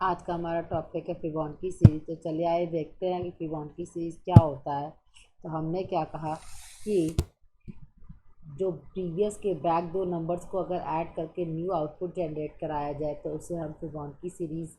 आज का हमारा टॉपिक है फिबोनाची सीरीज। तो चलिए आइए देखते हैं कि फिबोनाची सीरीज क्या होता है। तो हमने क्या कहा कि जो प्रीवियस के बैक दो नंबर्स को अगर ऐड करके न्यू आउटपुट जनरेट कराया जाए तो उसे हम फिबोनाची सीरीज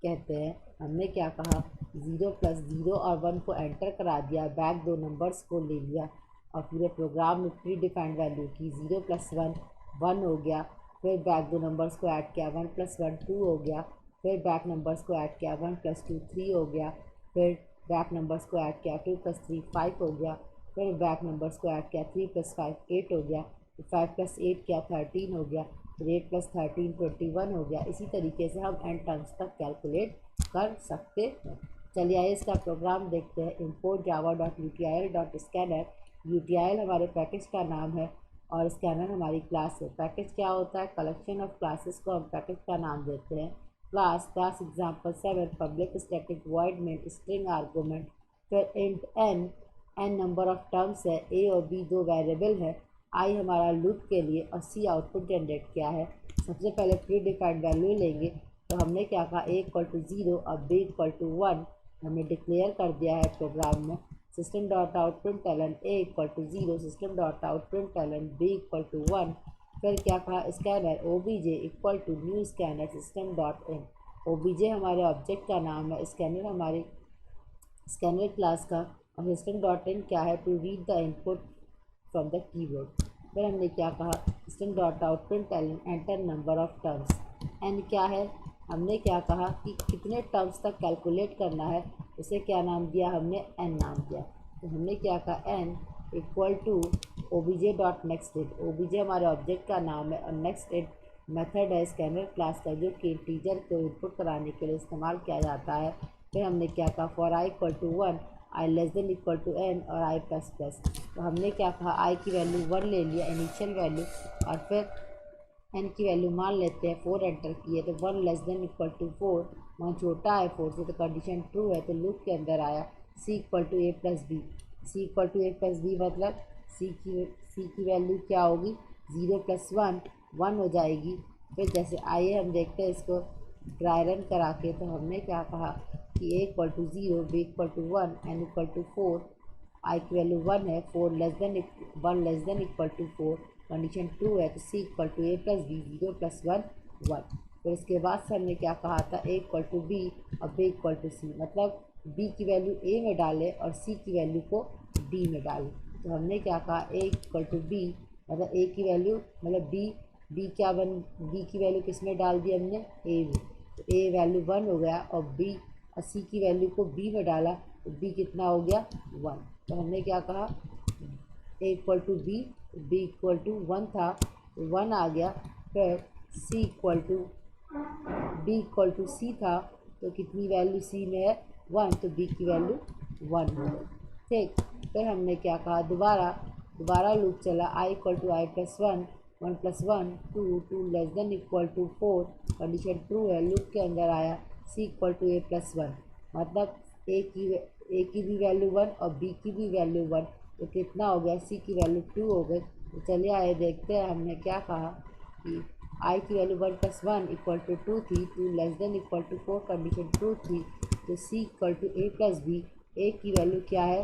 कहते हैं। हमने क्या कहा, 0 + 0 और 1 को एंटर करा दिया, बैक दो नंबर्स को ले लिया और पूरे प्रोग्राम में प्री डिफाइंड वैल्यू की 0 + 1 1 हो गया। फिर बैक दो नंबर्स को ऐड किया, 1 + 1 2 हो गया। फिर बैक नंबर्स को ऐड किया, 1 + 2 3 हो गया। फिर बैक नंबर्स को ऐड किया, 2 + 3 5 हो गया। फिर बैक नंबर्स को ऐड किया, 3 + 5 8 हो गया। फिर 5 + 8 किया, 13 हो गया। फिर 8 + 13 21 हो गया। इसी तरीके से हम एन टर्म्स तक कैलकुलेट कर सकते हैं। चलिए आइए इसका प्रोग्राम देखते हैं। import java.util.scanner। util हमारे पैकेज का नाम है और स्कैनर हमारी क्लास है। पैकेज क्या होता है, कलेक्शन ऑफ क्लासेस को हम पैकेज का नाम देते हैं। Class example7 public static void में स्ट्रिंग आर्गूमेंट, फिर int n number of terms है, a और b दो वेरिएबल है, i हमारा लूप के लिए और c आउटपुट जनरेट किया है। सबसे पहले प्री डिफाइंड वैल्यू लेंगे। तो हमने क्या कहा, a = 0 और b = 1 हमने डिक्लेयर कर दिया है प्रोग्राम में। System dot out println a = 0, system dot out println b = 1। फिर क्या कहा, scanner obj = new scanner system dot in. obj हमारे ऑब्जेक्ट का नाम है, स्कैनर हमारी स्कैनर क्लास का, और सिस्टम डॉट इन क्या है, to read the input from the keyboard. फिर हमने क्या कहा, system dot out println enter number of terms. N क्या है, हमने क्या कहा कि कितने टर्म्स तक कैलकुलेट करना है, उसे क्या नाम दिया हमने, एन नाम दिया। तो हमने क्या कहा, एन = obj.nextInt। obj हमारे ऑब्जेक्ट का नाम है और नेक्स्टइंट मेथड है स्कैनर क्लास का, जो कि इंटीजर को इनपुट कराने के लिए इस्तेमाल किया जाता है। फिर हमने क्या कहा, फॉर i = 1, i <= n और i ++। तो हमने क्या कहा, i की वैल्यू 1 ले लिया इनिशियल वैल्यू, और फिर n की वैल्यू मान लेते हैं 4 एंटर किए। तो 1 <= 4, 1 छोटा है 4 से, तो कंडीशन ट्रू है, तो लूप के अंदर आया c = a + b। c = a + b मतलब c की वैल्यू क्या होगी, 0 + 1 1 हो जाएगी। फिर जैसे आइए हम देखते हैं इसको ड्राई रन करा के। तो हमने क्या कहा कि a = 0, b = 1, n = 4, i की वैल्यू 1 है, 1 <= 4, कंडीशन ट्रू है, तो c = a + b, 0 + 1 1। फिर इसके बाद से हमने क्या कहा था, a = b और b = c, मतलब b की वैल्यू a में डालें और c की वैल्यू को d में डालें। तो हमने क्या कहा, a = b मतलब a की वैल्यू मतलब b की वैल्यू किस में डाल दी हमने, a में। तो a वैल्यू 1 हो गया और b और c की वैल्यू को b में डाला, तो b कितना हो गया, 1। तो हमने क्या कहा, a = b, b = 1 था, 1 आ गया। फिर b = c था, तो कितनी वैल्यू c में है, 1, तो b की वैल्यू 1 हो गई। ठीक, फिर हमने क्या कहा, दोबारा लूप चला, i = i + 1, 1 + 1 2, 2 <= 4, कंडीशन ट्रू है, लूप के अंदर आया c = a + 1, मतलब a की भी वैल्यू 1 और b की भी वैल्यू 1, तो कितना हो गया, c की वैल्यू 2 हो गई। तो चलिए आए देखते हैं, हमने क्या कहा कि i की वैल्यू 1 + 1 = 2 थी, 2 <= 4, कंडीशन ट्रू थी, तो c = a + b, a की वैल्यू क्या है,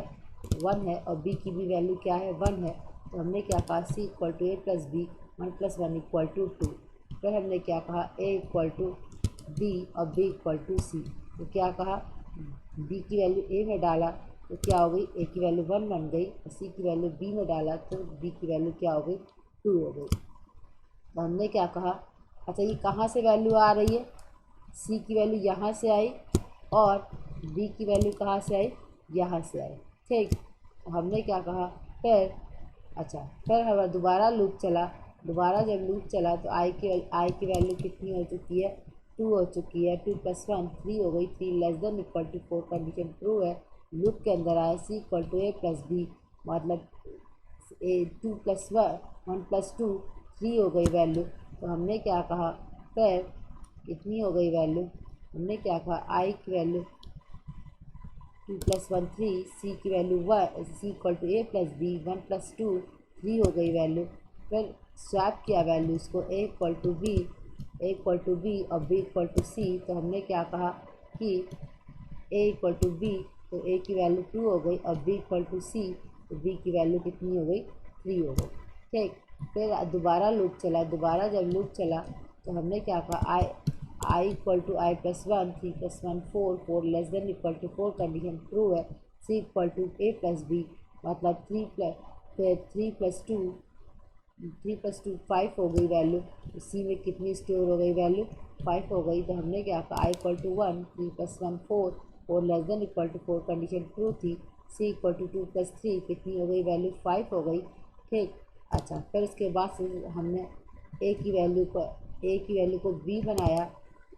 1 है, और b की भी वैल्यू क्या है, 1 है। तो हमने क्या कहा, c = a + b, 1 + 1 = 2। फिर हमने क्या कहा, a = b और b = c। तो क्या कहा, b की वैल्यू a में डाला तो क्या हो गई, a की वैल्यू 1 बन गई, और c की वैल्यू b में डाला तो b की वैल्यू क्या हो गई, 2 हो गई। तो हमने क्या कहा, अच्छा ये कहाँ से वैल्यू आ रही है, c की वैल्यू यहाँ से आई और b की वैल्यू कहाँ से आई, यहाँ से आई। ठीक, तो हमने क्या कहा, फिर हमारा दोबारा जब लूप चला तो i की वैल्यू कितनी हो चुकी है, 2 हो चुकी है, 2 + 1 3 हो गई, 3 <= 4, कंडीशन ट्रू है, लूप के अंदर आया c = a + b, मतलब 2 + 1 + 2 3 हो गई वैल्यू। तो हमने क्या कहा, फिर कितनी हो गई वैल्यू, हमने क्या कहा, i की वैल्यू 2 + 1 3, c की वैल्यू 1, c = a + b, 1 + 2 3 हो गई वैल्यू। फिर स्वैप किया वैल्यूज़ को, a = b A equal to B और बी इक्वल टू सी, तो हमने क्या कहा कि ए इक्वल टू बी, तो ए की वैल्यू 2 हो गई, और बी इक्वल टू सी, तो बी की वैल्यू कितनी हो गई, 3 हो गई। ठीक, फिर दोबारा लूप चला, दोबारा जब लूप चला तो हमने क्या कहा, I equal to I plus 1, 3 plus 1 4, 4 less than equal to 4 condition true है। C equal to A plus B, मतलब 3 प्लस, फिर 3 प्लस 2, 3 प्लस 2 5 हो गई वैल्यू, सी में कितनी स्टोर हो गई वैल्यू, 5 हो गई। तो हमने क्या कहा, I equal to 1, 3 plus 1 4, 4 less than equal to 4 condition true थी। सी इक्वल टू 2 प्लस 3 कितनी हो गई वैल्यू, 5 हो गई। ठीक, अच्छा, फिर उसके बाद से हमने ए की वैल्यू को बी बनाया,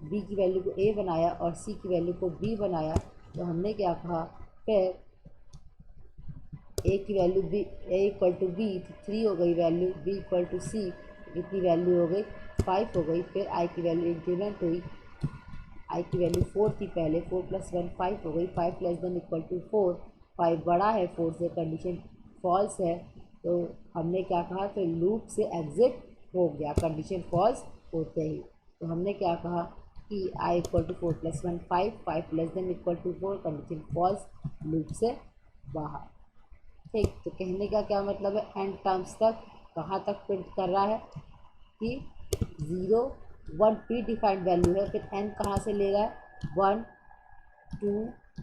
बी की वैल्यू को ए बनाया और सी की वैल्यू को बी बनाया। तो हमने क्या कहा, फिर ए की value B, A equal to B, 3 हो गई value, B equal to C, कितनी वैल्यू हो गई, 5 हो गई। फिर आई की वैल्यू इंक्रीमेंट हुई, आई की वैल्यू 4 थी पहले, 4 प्लस 1 5 हो गई, 5 लेस देन इक्वल टू 4, 5 बड़ा है 4 से, कंडीशन फॉल्स है। तो हमने क्या कहा, तो लूप से एग्जिट हो गया कंडीशन फॉल्स होते ही। तो हमने क्या कहा कि I equal to 4 plus 1 5, 5 less than equal to 4, condition false, loop से बाहर। ठीक, तो कहने का क्या मतलब है, एंड टर्म्स तक कहाँ तक प्रिंट कर रहा है कि 0 1 प्री डिफाइंड वैल्यू है, फिर n कहाँ से ले रहा है, 1 2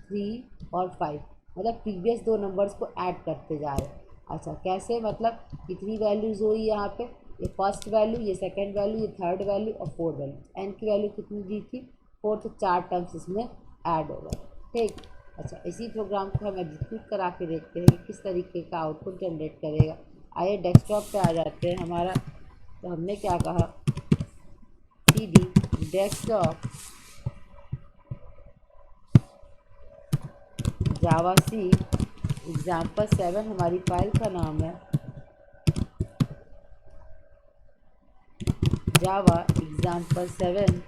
3 और 5, मतलब प्रीवियस दो नंबर्स को ऐड करते जा रहे हैं। अच्छा, कैसे, मतलब कितनी वैल्यूज़ हुई यहाँ पे, ये फर्स्ट वैल्यू, ये सेकंड वैल्यू, ये थर्ड वैल्यू और फोर्थ वैल्यू, n की वैल्यू कितनी दी थी, 4, तो 4 टर्म्स इसमें ऐड हो गए। ठीक, अच्छा, इसी प्रोग्राम को हम एग्जीक्यूट करा के देखते हैं कि किस तरीके का आउटपुट जनरेट करेगा। आइए डेस्कटॉप पे आ जाते हैं हमारा। तो हमने क्या कहा, cd डेस्कटॉप जावा सी example7 हमारी फाइल का नाम है, जावा example7,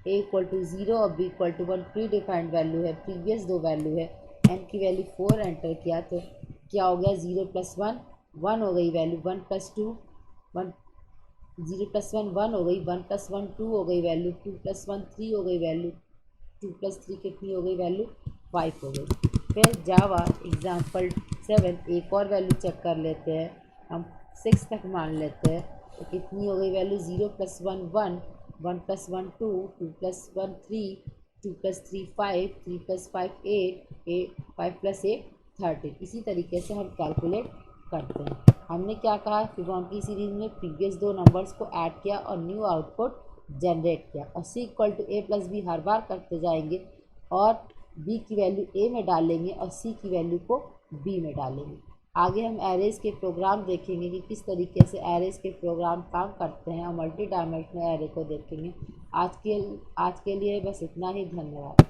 ए इक्वल टू 0 और B equal to 1 predefined value है, प्रीवियस दो वैल्यू है, एन की वैल्यू 4 एंटर किया तो क्या हो गया, 0 प्लस 1 1 हो गई वैल्यू, 1 प्लस 2 1, 0 प्लस 1 1 हो गई, 1 प्लस 1 2 हो गई वैल्यू, 2 प्लस 1 3 हो गई वैल्यू, 2 प्लस 3 कितनी हो गई वैल्यू, 5 हो गई। फिर जावा example7 एक और वैल्यू चेक कर लेते हैं, हम 6 तक मान लेते हैं। तो कितनी हो गई value, 0 plus 1 1, 1 plus 1 2, 2 plus 1 3, 2 plus 3 5, 3 plus 5 8, 5 plus 8 13। इसी तरीके से हम कैलकुलेट करते हैं। हमने क्या कहा, फिबोनाची सीरीज में प्रीवियस दो नंबर्स को ऐड किया और न्यू आउटपुट जनरेट किया, और C equal to A plus B हर बार करते जाएंगे और बी की वैल्यू ए में डालेंगे और सी की वैल्यू को बी में डालेंगे। आगे हम एरेज के प्रोग्राम देखेंगे कि किस तरीके से एरेज के प्रोग्राम काम करते हैं और मल्टी डायमेंशनल एरे को देखेंगे। आज के लिए बस इतना ही, धन्यवाद।